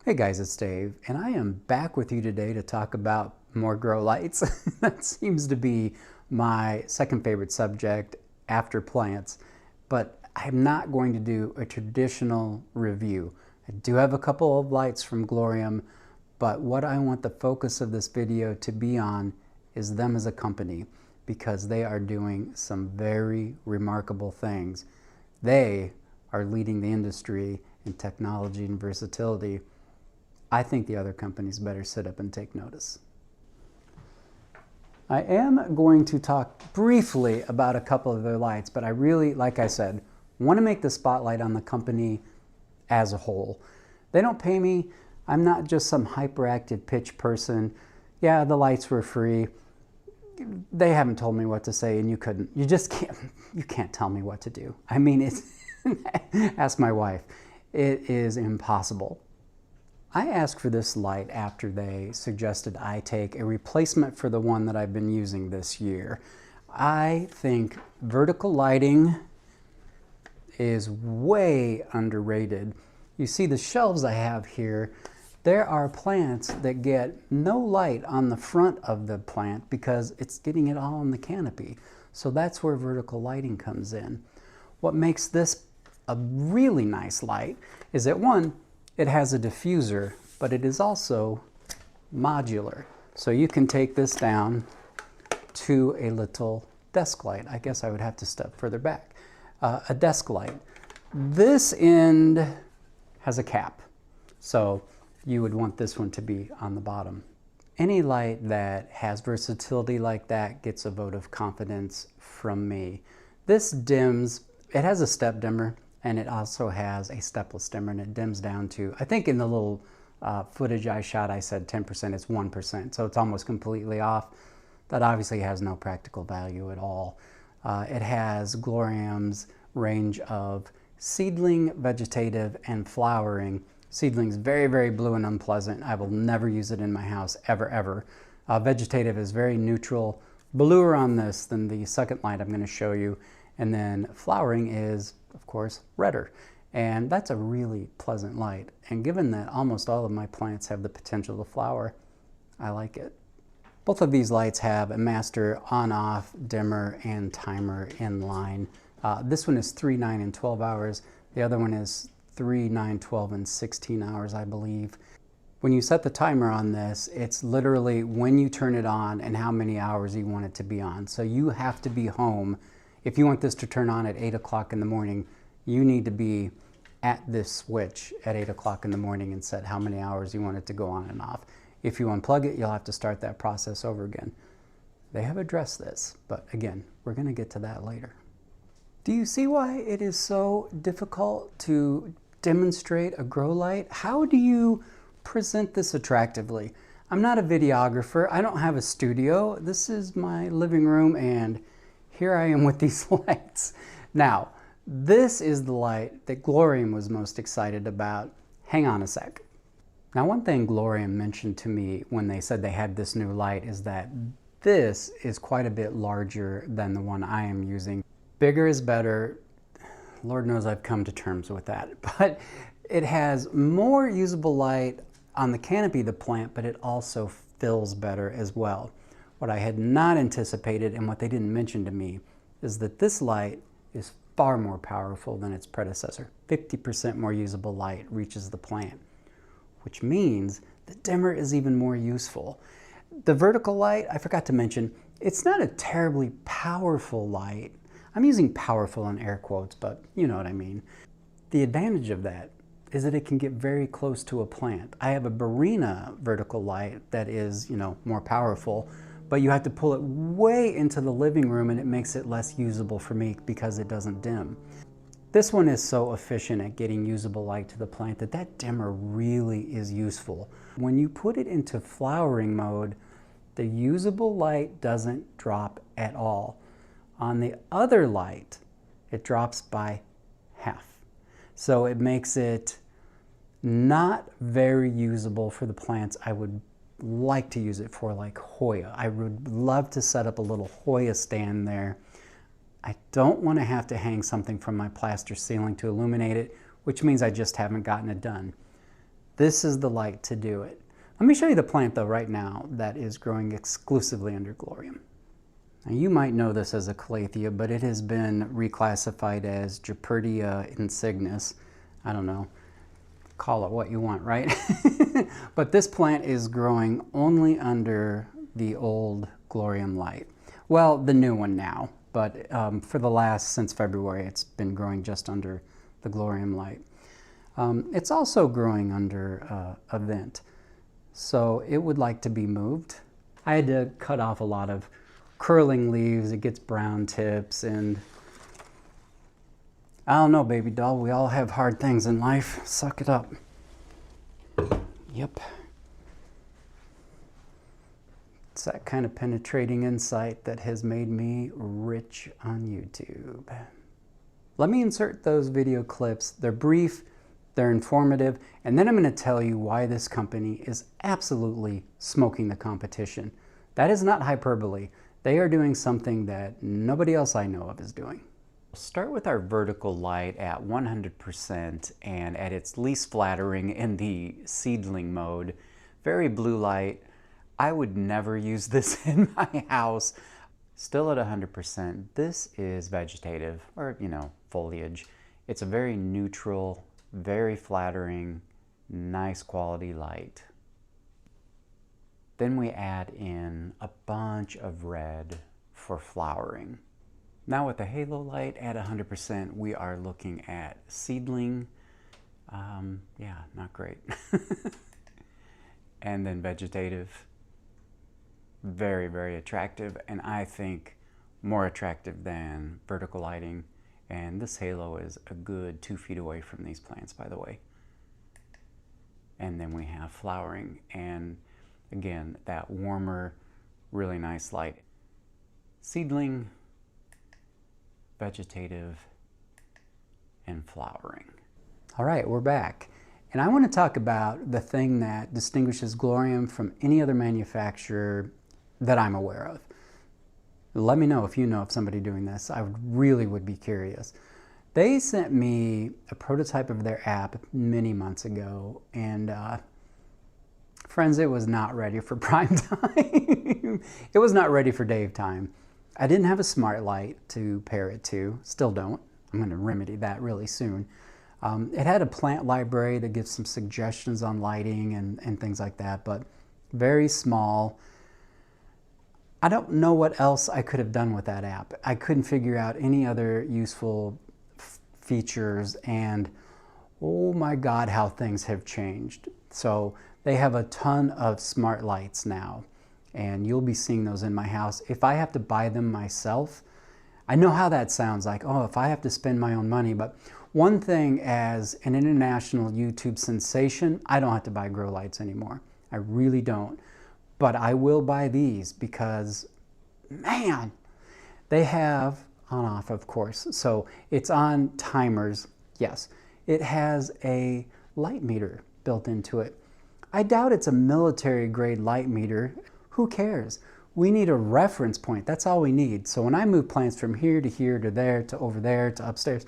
Hey guys, it's Dave, and I am back with you today to talk about more grow lights. That seems to be my second favorite subject after plants, but I'm not going to do a traditional review. I do have a couple of lights from Glowrium, but what I want the focus of this video to be on is them as a company, because they are doing some very remarkable things. They are leading the industry in technology and versatility. I think the other companies better sit up and take notice. I am going to talk briefly about a couple of their lights, but I really, like I said, want to make the spotlight on the company as a whole. They don't pay me. I'm not just some hyperactive pitch person. Yeah, the lights were free. They haven't told me what to say, and you just can't tell me what to do. I mean, it's, ask my wife. It is impossible. I asked for this light after they suggested I take a replacement for the one that I've been using this year. I think vertical lighting is way underrated. You see the shelves I have here, there are plants that get no light on the front of the plant because it's getting it all on the canopy. So that's where vertical lighting comes in. What makes this a really nice light is that, one, it has a diffuser, but it is also modular. So you can take this down to a little desk light. I guess I would have to step further back. A desk light. This end has a cap, so you would want this one to be on the bottom. Any light that has versatility like that gets a vote of confidence from me. This dims, it has a step dimmer, and it also has a stepless dimmer, and it dims down to, I think in the little footage I shot, I said 10%, it's 1%, so it's almost completely off. That obviously has no practical value at all. It has Glowrium's range of seedling, vegetative, and flowering. Seedling's very, very blue and unpleasant. I will never use it in my house, ever, ever. Vegetative is very neutral, bluer on this than the second light I'm going to show you, and then flowering is, of course, redder. And that's a really pleasant light. And given that almost all of my plants have the potential to flower, I like it. Both of these lights have a master on-off, dimmer, and timer in line. This one is 3, 9, and 12 hours. The other one is 3, 9, 12, and 16 hours, I believe. When you set the timer on this, it's literally when you turn it on and how many hours you want it to be on. So you have to be home. If you want this to turn on at 8 o'clock in the morning, you need to be at this switch at 8 o'clock in the morning and set how many hours you want it to go on and off. If you unplug it, you'll have to start that process over again. They have addressed this, but again, we're going to get to that later. Do you see why it is so difficult to demonstrate a grow light? How do you present this attractively? I'm not a videographer. I don't have a studio. This is my living room, and here I am with these lights. Now, this is the light that Glowrium was most excited about. Hang on a sec. Now, one thing Glowrium mentioned to me when they said they had this new light is that this is quite a bit larger than the one I am using. Bigger is better. Lord knows I've come to terms with that. But it has more usable light on the canopy of the plant, but it also fills better as well. What I had not anticipated, and what they didn't mention to me, is that this light is far more powerful than its predecessor. 50% more usable light reaches the plant, which means the dimmer is even more useful. The vertical light, I forgot to mention, it's not a terribly powerful light. I'm using powerful in air quotes, but you know what I mean. The advantage of that is that it can get very close to a plant. I have a Barina vertical light that is, more powerful, but you have to pull it way into the living room, and it makes it less usable for me because it doesn't dim. This one is so efficient at getting usable light to the plant that dimmer really is useful. When you put it into flowering mode, the usable light doesn't drop at all. On the other light, it drops by half. So it makes it not very usable for the plants I would like to use it for, like Hoya. I would love to set up a little Hoya stand there. I don't want to have to hang something from my plaster ceiling to illuminate it, which means I just haven't gotten it done. This is the light to do it. Let me show you the plant though right now that is growing exclusively under Glowrium. Now you might know this as a calathea, but it has been reclassified as Gepardia insignis. I don't know, call it what you want, right? But this plant is growing only under the old Glowrium light. Well, the new one now, but for the last, since February, it's been growing just under the Glowrium light. It's also growing under a vent, so it would like to be moved. I had to cut off a lot of curling leaves. It gets brown tips, and I don't know, baby doll, we all have hard things in life. Suck it up. Yep. It's that kind of penetrating insight that has made me rich on YouTube. Let me insert those video clips. They're brief, they're informative, and then I'm going to tell you why this company is absolutely smoking the competition. That is not hyperbole. They are doing something that nobody else I know of is doing. We'll start with our vertical light at 100% and at its least flattering in the seedling mode. Very blue light. I would never use this in my house. Still at 100%. This is vegetative, or foliage. It's a very neutral, very flattering, nice quality light. Then we add in a bunch of red for flowering. Now with the halo light at 100%, we are looking at seedling. Yeah, not great. And then vegetative. Very, very attractive, and I think more attractive than vertical lighting. And this halo is a good 2 feet away from these plants, by the way. And then we have flowering, and again, that warmer, really nice light. Seedling, vegetative, and flowering. All right, we're back. And I want to talk about the thing that distinguishes Glowrium from any other manufacturer that I'm aware of. Let me know if you know of somebody doing this. I really would be curious. They sent me a prototype of their app many months ago, and friends, it was not ready for prime time. It was not ready for Dave time. I didn't have a smart light to pair it to, still don't. I'm going to remedy that really soon. It had a plant library that gives some suggestions on lighting and things like that, but very small. I don't know what else I could have done with that app. I couldn't figure out any other useful features, and oh my God, how things have changed. So they have a ton of smart lights now, and you'll be seeing those in my house. If I have to buy them myself, I know how that sounds like, oh, if I have to spend my own money, but one thing, as an international YouTube sensation, I don't have to buy grow lights anymore. I really don't. But I will buy these because, man, they have on-off, of course. So it's on timers, yes. It has a light meter built into it. I doubt it's a military-grade light meter. Who cares? We need a reference point. That's all we need. So when I move plants from here to here to there to over there to upstairs,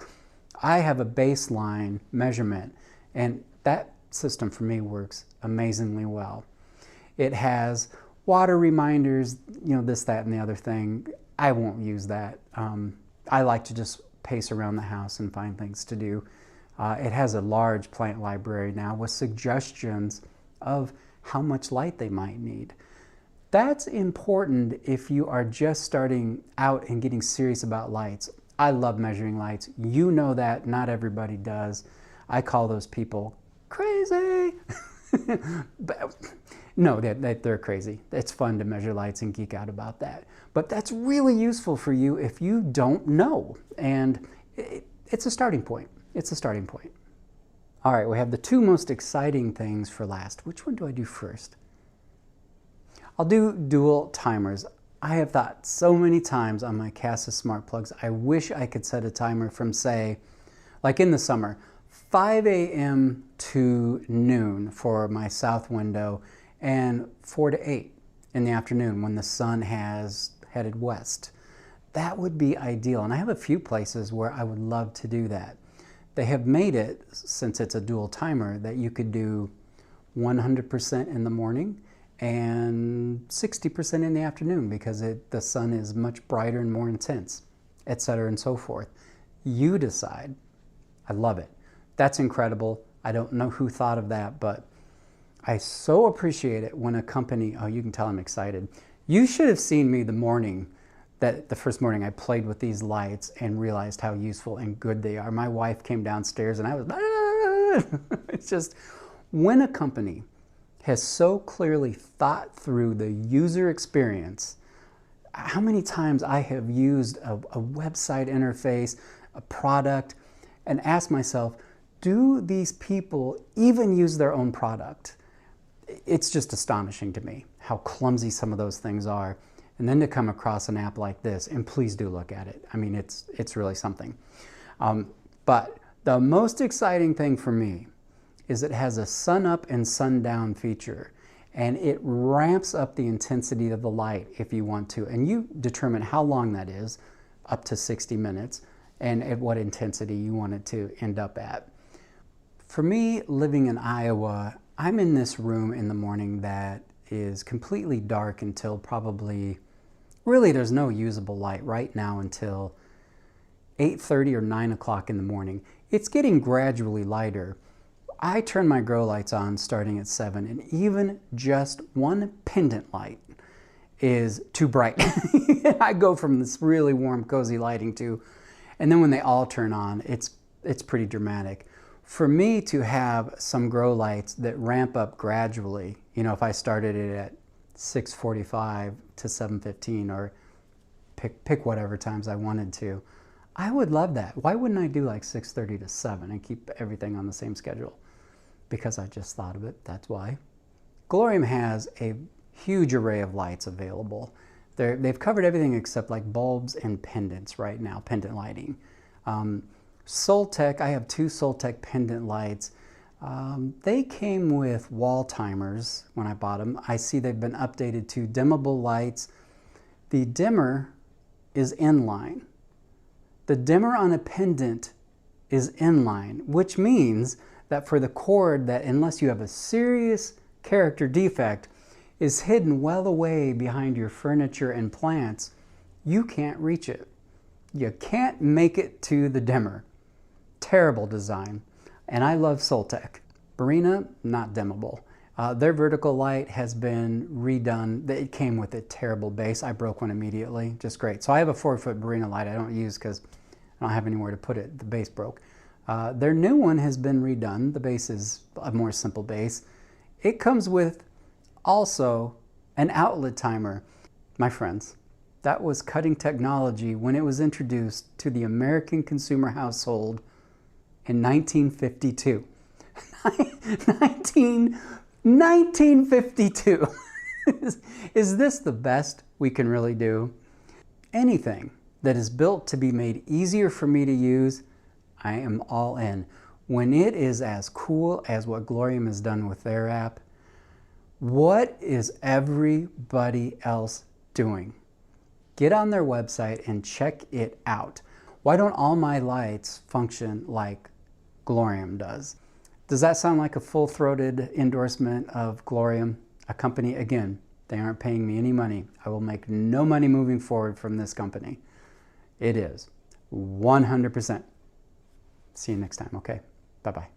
I have a baseline measurement, and that system for me works amazingly well. It has water reminders, this, that, and the other thing. I won't use that. I like to just pace around the house and find things to do. It has a large plant library now with suggestions of how much light they might need. That's important if you are just starting out and getting serious about lights. I love measuring lights. You know that, not everybody does. I call those people crazy. But, no, they're crazy. It's fun to measure lights and geek out about that. But that's really useful for you if you don't know. And it's a starting point. It's a starting point. All right, we have the two most exciting things for last. Which one do I do first? I'll do dual timers. I have thought so many times on my Casa smart plugs, I wish I could set a timer from, say, like in the summer, 5 a.m. to noon for my south window, and 4 to 8 in the afternoon when the sun has headed west. That would be ideal, and I have a few places where I would love to do that. They have made it, since it's a dual timer, that you could do 100% in the morning and 60% in the afternoon because the sun is much brighter and more intense, etc. and so forth. You decide. I love it. That's incredible. I don't know who thought of that, but I so appreciate it when a company, oh, you can tell I'm excited. You should have seen me the first morning I played with these lights and realized how useful and good they are. My wife came downstairs and I was, it's just, when a company has so clearly thought through the user experience, how many times I have used a website interface, a product, and asked myself, do these people even use their own product? It's just astonishing to me how clumsy some of those things are. And then to come across an app like this, and please do look at it. I mean, it's really something. But the most exciting thing for me is it has a sun up and sun down feature, and it ramps up the intensity of the light if you want to. And you determine how long that is, up to 60 minutes, and at what intensity you want it to end up at. For me, living in Iowa, I'm in this room in the morning that is completely dark until probably, really there's no usable light right now until 8:30 or 9 o'clock in the morning. It's getting gradually lighter. I turn my grow lights on starting at 7, and even just one pendant light is too bright. I go from this really warm, cozy lighting to, and then when they all turn on, it's pretty dramatic. For me to have some grow lights that ramp up gradually, you know, if I started it at 6:45 to 7:15 or pick whatever times I wanted to, I would love that. Why wouldn't I do like 6:30 to 7 and keep everything on the same schedule? Because I just thought of it, that's why. Glowrium has a huge array of lights available. They've covered everything except like bulbs and pendants right now, pendant lighting. Soltech, I have 2 Soltech pendant lights. They came with wall timers when I bought them. I see they've been updated to dimmable lights. The dimmer is inline. The dimmer on a pendant is inline, which means that for the cord that, unless you have a serious character defect, is hidden well away behind your furniture and plants, you can't reach it. You can't make it to the dimmer. Terrible design. And I love Soltech. Barina, not dimmable. Their vertical light has been redone. It came with a terrible base. I broke one immediately, just great. So I have a 4-foot Barina light I don't use because I don't have anywhere to put it. The base broke. Their new one has been redone. The base is a more simple base. It comes with also an outlet timer. My friends, that was cutting technology when it was introduced to the American consumer household in 1952. 1952. Is this the best we can really do? Anything that is built to be made easier for me to use, I am all in. When it is as cool as what Glowrium has done with their app, what is everybody else doing? Get on their website and check it out. Why don't all my lights function like Glowrium does? Does that sound like a full-throated endorsement of Glowrium? A company, again, they aren't paying me any money. I will make no money moving forward from this company. It is 100%. See you next time, okay? Bye-bye.